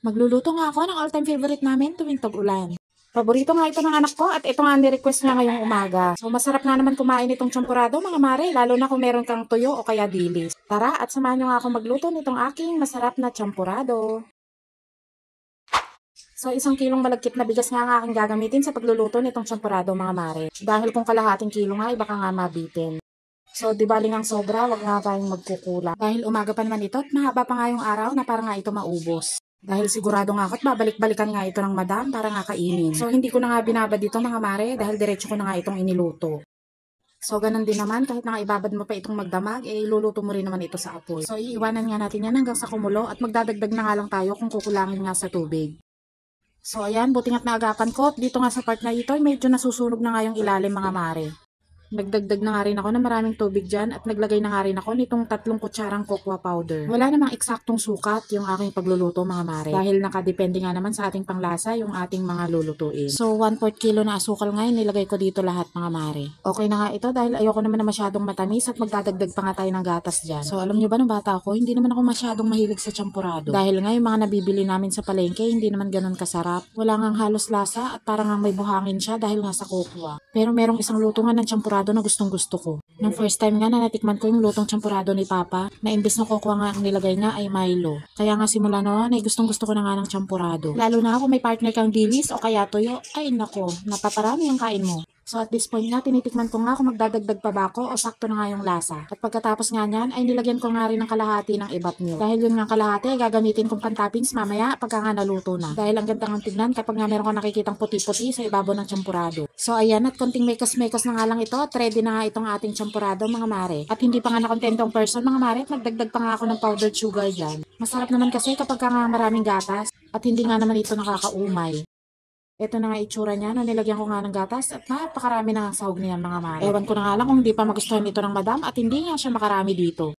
Magluluto nga ako ng all-time favorite namin tuwing tag-ulan. Paborito nga ito ng anak ko at ito nga ang ni-request niya ngayong umaga. So masarap nga naman kumain itong champurado mga mare, lalo na kung meron kang tuyo o kaya dilis. Tara at samahan niyo nga ako magluto nitong aking masarap na champurado. So 1 kilong malagkit na bigas nga ang aking gagamitin sa pagluluto nitong champurado mga mare. Dahil kung kalahating kilo nga, baka nga mabitin. So, di bali ngang sobra, wag nga tayong magkukulang. Dahil umaga pa naman ito at mahaba pa nga yung araw na para nga ito maubos. Dahil sigurado nga ako at babalik-balikan nga ito ng madam para nga kainin. So, hindi ko na nga binabad dito mga mare dahil diretso ko na nga itong iniluto. So, ganun din naman, kahit na ibabad mo pa itong magdamag, iluluto mo rin naman ito sa apoy. So, iiwanan nga natin yan hanggang sa kumulo at magdadagdag na nga lang tayo kung kukulangin nga sa tubig. So, ayan, buti nga't naagapan ko. Dito nga sa part na ito, medyo nasusunog na nga yung ilalim mga mare. Nagdagdag na nga rin ako ng maraming tubig dyan at naglagay na nga rin ako nitong 3 kutsarang cocoa powder. Wala namang eksaktong sukat yung aking pagluluto mga mare dahil nakadepende nga naman sa ating panglasa yung ating mga lulutuin. So 1/4 kilo na asukal ngayon nilagay ko dito lahat mga mare. Okay na nga ito dahil ayoko naman na masyadong matamis at magdadagdag pa nga tayo ng gatas dyan. So alam nyo ba nung bata ako, hindi naman ako masyadong mahilig sa champurado. Dahil nga yung mga nabibili namin sa palengke hindi naman ganun kasarap. Wala ngang halos lasa at parang nga may buhangin siya dahil nga sa cocoa. Pero merong isang luto nga ng champurado na gustong gusto ko. Nung first time nga na natikman ko yung lutong champurado ni Papa, na imbes na cocoa nga ang nilagay niya ay Milo. Kaya nga simula noon ay gustong gusto ko na nga ng champurado. Lalo na ako may partner kang dilis o kaya tuyo, ay nako, napaparami ang kain mo. So at this point nga, tinitikman ko nga kung magdadagdag pa ba ako o sakto na nga yung lasa. At pagkatapos nga niyan, ay nilagyan ko nga rin ng kalahati ng ibat milk. Dahil yun nga kalahati ay gagamitin kong pan-toppings mamaya pagka nga naluto na. Dahil ang ganda ng tignan kapag nga meron ko nakikitang puti-puti sa ibabaw ng champurado. So ayan, at konting mekos-mekos na nga lang ito at ready na nga itong ating champurado mga mare. At hindi pa nga nakontentong person mga mare at nagdagdag pa nga ako ng powdered sugar dyan. Masarap naman kasi kapag nga maraming gatas at hindi nga naman ito nakakaumay. Ito na nga itsura niya, no, nilagyan ko nga ng gatas at napakarami na ang sahog niyan mga mare. Ewan ko na nga lang kung hindi pa magustuhan ito ng madam at hindi nga siya makarami dito.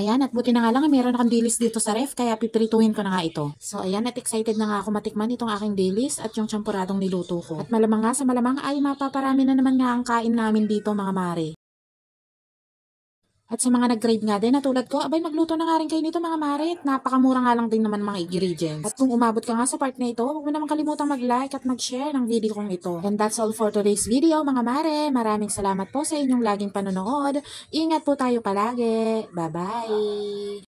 Ayan, at buti na nga lang meron akong dilis dito sa ref, kaya piprituhin ko na nga ito. So ayan, at excited na nga ako matikman itong aking dilis at yung champuradong niluto ko. At malamang nga sa malamang ay mapaparami na naman nga ang kain namin dito mga mare. At sa mga nag-grade nga din na tulad ko, abay magluto na nga rin kayo nito mga mare. Napakamura nga lang din naman mga ingredients. At kung umabot ka nga sa part na ito, huwag mo naman kalimutang mag-like at mag-share ng video kong ito. And that's all for today's video mga mare. Maraming salamat po sa inyong laging panonood. Ingat po tayo palagi. Bye-bye!